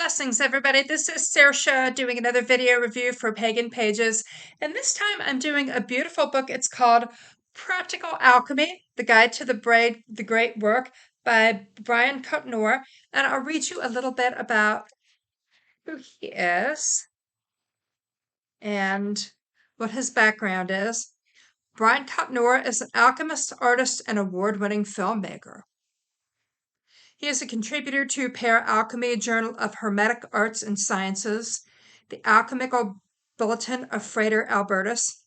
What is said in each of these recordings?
Blessings, everybody. This is Saoirse doing another video review for Pagan Pages. And this time I'm doing a beautiful book. It's called Practical Alchemy, The Guide to the Great Work by Brian Cotnoir. And I'll read you a little bit about who he is and what his background is. Brian Cotnoir is an alchemist, artist, and award-winning filmmaker. He is a contributor to Alchemy, Journal of Hermetic Arts and Sciences, the Alchemical Bulletin of Frater Albertus,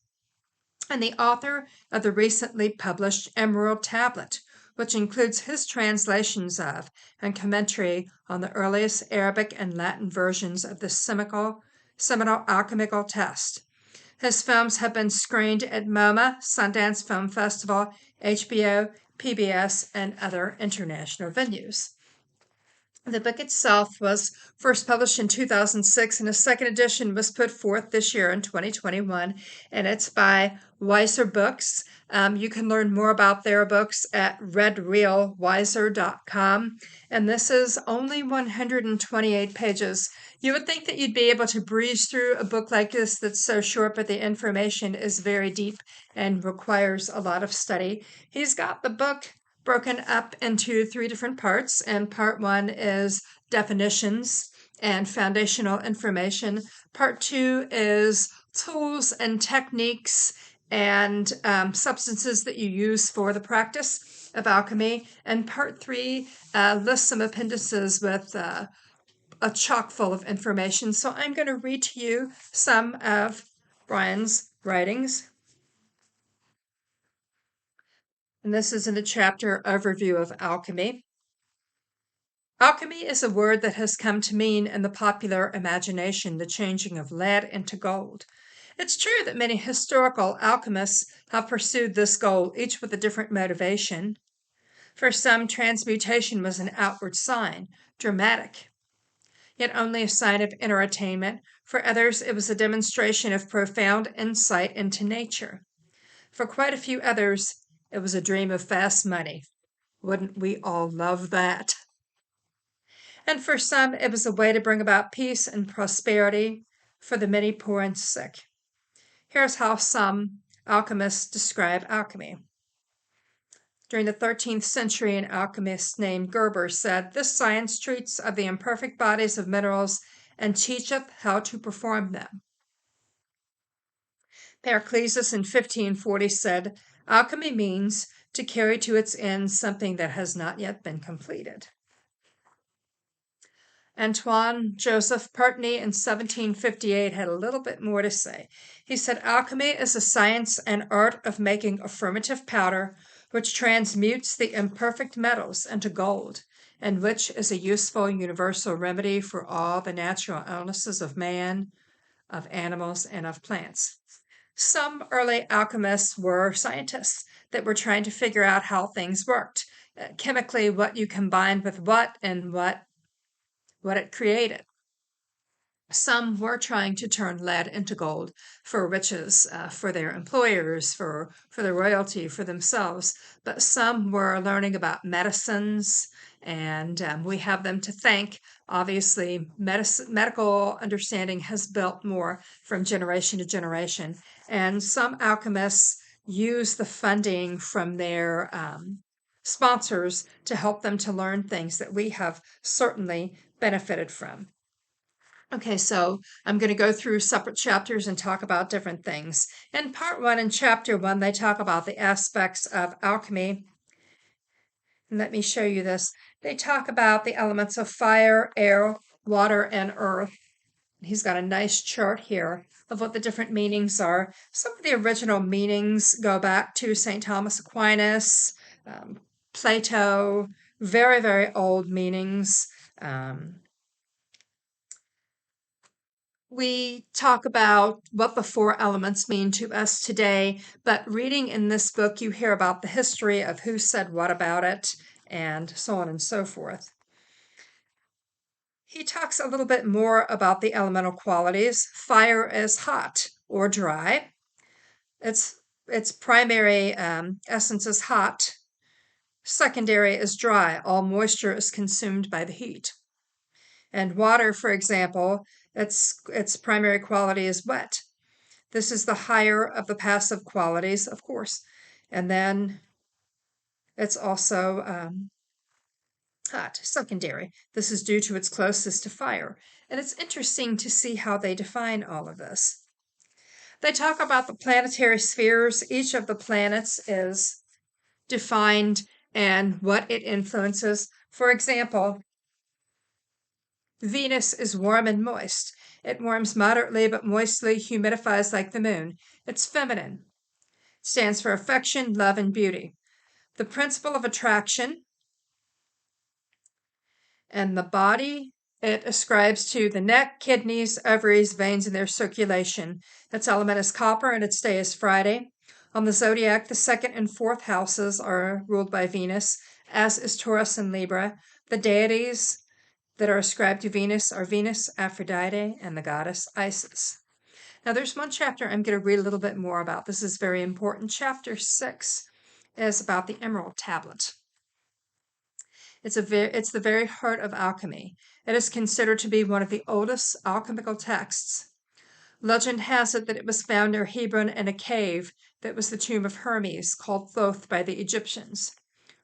and the author of the recently published Emerald Tablet, which includes his translations of and commentary on the earliest Arabic and Latin versions of the seminal alchemical text. His films have been screened at MoMA, Sundance Film Festival, HBO, PBS, and other international venues. The book itself was first published in 2006, and a second edition was put forth this year in 2021, and it's by Wiser Books. You can learn more about their books at redrealwiser.com, and this is only 128 pages. You would think that you'd be able to breeze through a book like this that's so short, but the information is very deep and requires a lot of study. He's got the book broken up into 3 different parts, and part 1 is definitions and foundational information. Part 2 is tools and techniques and substances that you use for the practice of alchemy. And part 3 lists some appendices with a chock full of information. So I'm going to read to you some of Brian's writings. And this is in the chapter overview of alchemy. Alchemy is a word that has come to mean in the popular imagination the changing of lead into gold. It's true that many historical alchemists have pursued this goal, each with a different motivation. For some, transmutation was an outward sign, dramatic, yet only a sign of inner attainment. For others, it was a demonstration of profound insight into nature. For quite a few others, it was a dream of fast money. Wouldn't we all love that? And for some, it was a way to bring about peace and prosperity for the many poor and sick. Here's how some alchemists describe alchemy. During the 13th century, an alchemist named Gerber said, "This science treats of the imperfect bodies of minerals and teacheth how to perform them." Paracelsus in 1540 said, "Alchemy means to carry to its end something that has not yet been completed." Antoine Joseph Pertiny in 1758 had a little bit more to say. He said, "Alchemy is a science and art of making affirmative powder which transmutes the imperfect metals into gold, and which is a useful universal remedy for all the natural illnesses of man, of animals, and of plants." Some early alchemists were scientists that were trying to figure out how things worked, chemically, what you combined with what and what it created. Some were trying to turn lead into gold for riches, for their employers, for their royalty, for themselves. But some were learning about medicines, and we have them to thank. Obviously, medical understanding has built more from generation to generation. And some alchemists use the funding from their sponsors to help them to learn things that we have certainly benefited from. Okay, so I'm going to go through separate chapters and talk about different things. In part 1, in chapter 1, they talk about the aspects of alchemy. And let me show you this. They talk about the elements of fire, air, water, and earth. He's got a nice chart here of what the different meanings are. Some of the original meanings go back to St. Thomas Aquinas, Plato, very, very old meanings. We talk about what the 4 elements mean to us today, but reading in this book, you hear about the history of who said what about it, and so on and so forth. He talks a little bit more about the elemental qualities. Fire is hot or dry. Its primary essence is hot. Secondary is dry. All moisture is consumed by the heat. And water, for example, its primary quality is wet. This is the higher of the passive qualities, of course. And then it's also hot, secondary. This is due to its closeness to fire. And it's interesting to see how they define all of this. They talk about the planetary spheres. Each of the planets is defined and what it influences. For example, Venus is warm and moist. It warms moderately but moistly, humidifies like the moon. It's feminine. It stands for affection, love, and beauty. The principle of attraction and the body, it ascribes to the neck, kidneys, ovaries, veins, and their circulation. Its element is copper and its day is Friday. On the zodiac, the second and fourth houses are ruled by Venus, as is Taurus and Libra. The deities that are ascribed to Venus are Venus, Aphrodite, and the goddess Isis. Now, there's one chapter I'm going to read a little bit more about. This is very important. Chapter 6 is about the Emerald Tablet. It's the very heart of alchemy. It is considered to be one of the oldest alchemical texts. Legend has it that it was found near Hebron in a cave that was the tomb of Hermes, called Thoth by the Egyptians.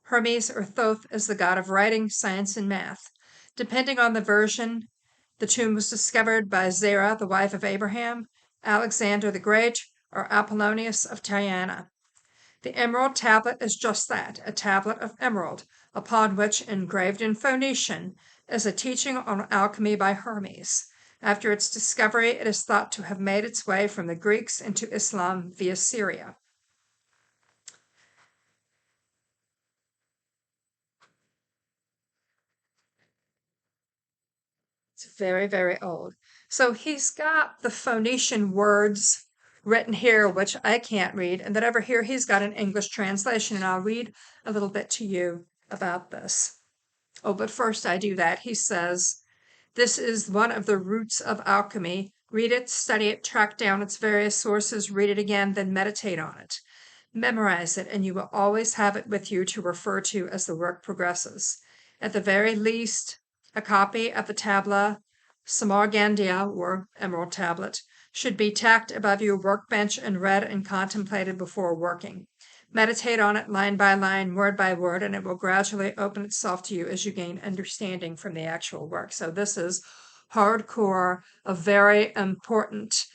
Hermes, or Thoth, is the god of writing, science, and math. Depending on the version, the tomb was discovered by Zara, the wife of Abraham, Alexander the Great, or Apollonius of Tyana. The Emerald Tablet is just that, a tablet of emerald, upon which, engraved in Phoenician, is a teaching on alchemy by Hermes. After its discovery, it is thought to have made its way from the Greeks into Islam via Syria. It's very, very old. So he's got the Phoenician words written here, which I can't read. And then over here, he's got an English translation, and I'll read a little bit to you about this. Oh, but first I do that. He says, this is one of the roots of alchemy. Read it, study it, track down its various sources, read it again, then meditate on it. Memorize it, and you will always have it with you to refer to as the work progresses. At the very least, a copy of the Tabla Samargandia, or Emerald Tablet, should be tacked above your workbench and read and contemplated before working. Meditate on it line by line, word by word, and it will gradually open itself to you as you gain understanding from the actual work. So this is hardcore, a very important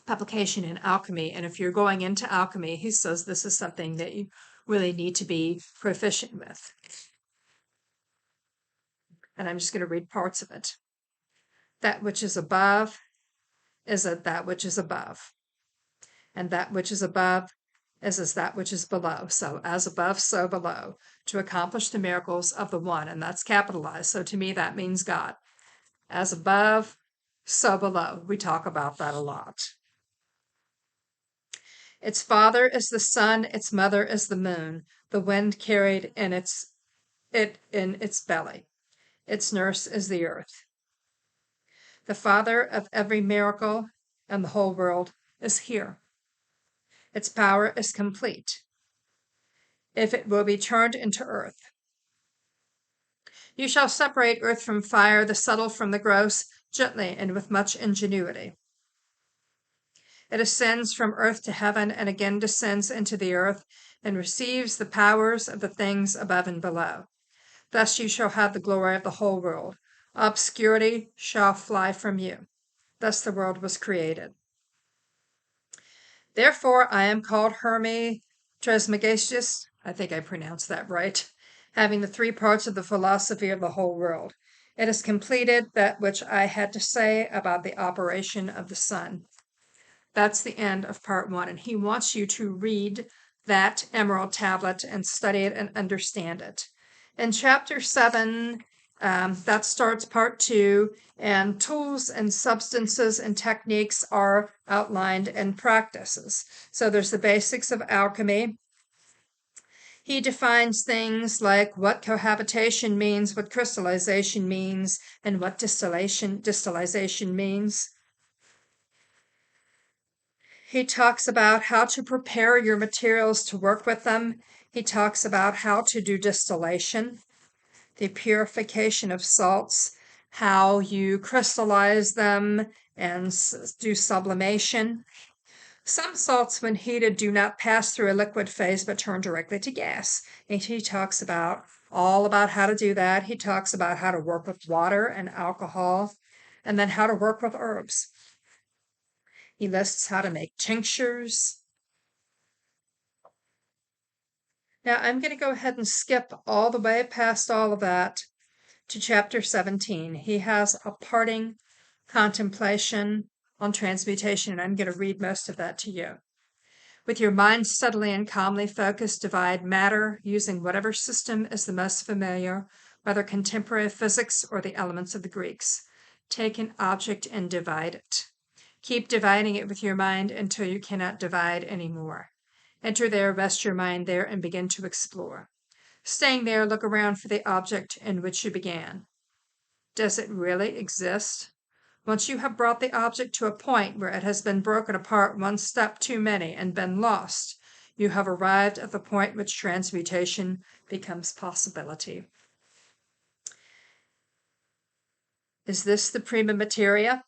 publication in alchemy. And if you're going into alchemy, he says this is something that you really need to be proficient with. And I'm just going to read parts of it. That which is above is that which is above. And that which is above is as that which is below. So as above, so below, to accomplish the miracles of the one. And that's capitalized. So to me, that means God. As above, so below. We talk about that a lot. Its father is the sun, its mother is the moon. The wind carried in its belly. Its nurse is the earth. The father of every miracle and the whole world is here. Its power is complete, if it will be turned into earth. You shall separate earth from fire, the subtle from the gross, gently and with much ingenuity. It ascends from earth to heaven and again descends into the earth and receives the powers of the things above and below. Thus you shall have the glory of the whole world. Obscurity shall fly from you. Thus the world was created. Therefore I am called Hermes Trismegistus, I think I pronounced that right, having the three parts of the philosophy of the whole world. It has completed that which I had to say about the operation of the sun. That's the end of part 1, and he wants you to read that Emerald Tablet and study it and understand it. In chapter 7, that starts part 2, and tools and substances and techniques are outlined and practices. So there's the basics of alchemy. He defines things like what cohabitation means, what crystallization means, and what distillation means. He talks about how to prepare your materials to work with them. He talks about how to do distillation, the purification of salts, how you crystallize them and do sublimation. Some salts, when heated, do not pass through a liquid phase but turn directly to gas. And he talks about all about how to do that. He talks about how to work with water and alcohol, and then how to work with herbs. He lists how to make tinctures. Now I'm going to go ahead and skip all the way past all of that to chapter 17. He has a parting contemplation on transmutation, and I'm going to read most of that to you. With your mind steadily and calmly focused, divide matter using whatever system is the most familiar, whether contemporary physics or the elements of the Greeks. Take an object and divide it. Keep dividing it with your mind until you cannot divide anymore. Enter there, rest your mind there, and begin to explore. Staying there, look around for the object in which you began. Does it really exist? Once you have brought the object to a point where it has been broken apart one step too many and been lost, you have arrived at the point which transmutation becomes possibility. Is this the prima materia?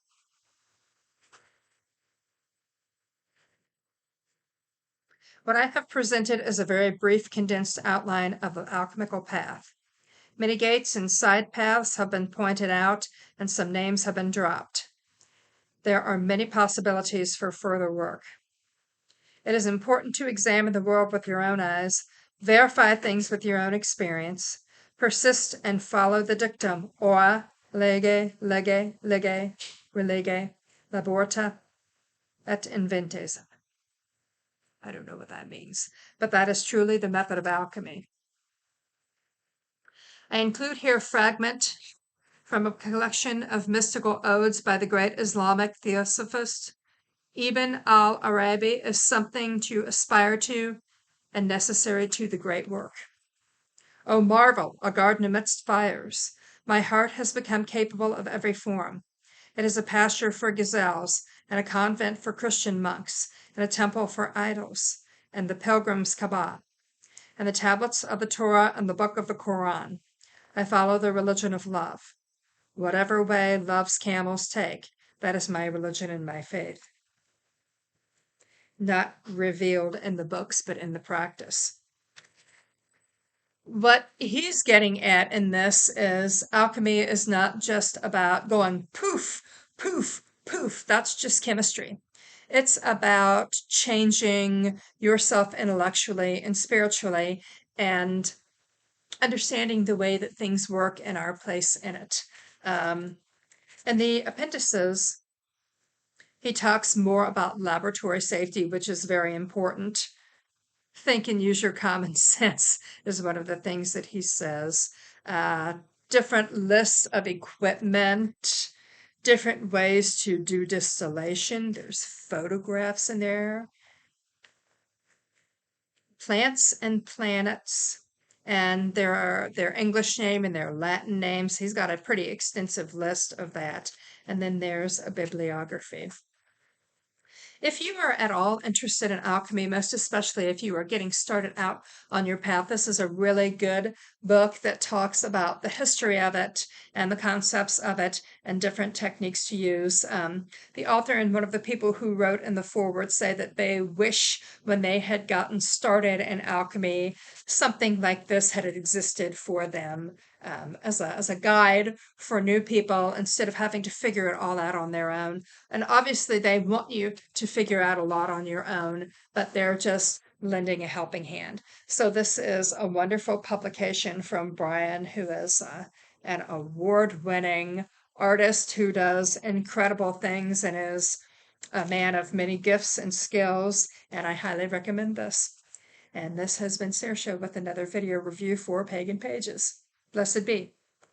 What I have presented is a very brief, condensed outline of the alchemical path. Many gates and side paths have been pointed out, and some names have been dropped. There are many possibilities for further work. It is important to examine the world with your own eyes, verify things with your own experience, persist and follow the dictum, ora, lege, relege, laborta, et inventes. I don't know what that means, but that is truly the method of alchemy. I include here a fragment from a collection of mystical odes by the great Islamic theosophist. Ibn al-Arabi is something to aspire to and necessary to the great work. O marvel, a garden amidst fires! My heart has become capable of every form. It is a pasture for gazelles, and a convent for Christian monks, and a temple for idols, and the pilgrim's Kaaba, and the tablets of the Torah and the book of the Koran. I follow the religion of love. Whatever way love's camels take, that is my religion and my faith. Not revealed in the books, but in the practice. What he's getting at in this is alchemy is not just about going poof, poof, poof. That's just chemistry. It's about changing yourself intellectually and spiritually and understanding the way that things work and our place in it. And the appendices, he talks more about laboratory safety, which is very important. Think and use your common sense is one of the things that he says. Different lists of equipment, different ways to do distillation. There's photographs in there. Plants and planets, and their English name and their Latin names. He's got a pretty extensive list of that. And then there's a bibliography. If you are at all interested in alchemy, most especially if you are getting started out on your path, this is a really good book that talks about the history of it and the concepts of it and different techniques to use. The author and one of the people who wrote in the foreword say that they wish when they had gotten started in alchemy, something like this had existed for them. As a guide for new people instead of having to figure it all out on their own. And obviously they want you to figure out a lot on your own, but they're just lending a helping hand. So this is a wonderful publication from Brian, who is an award-winning artist who does incredible things and is a man of many gifts and skills, and I highly recommend this. And this has been Saoirse with another video review for Pagan Pages. Blessed be.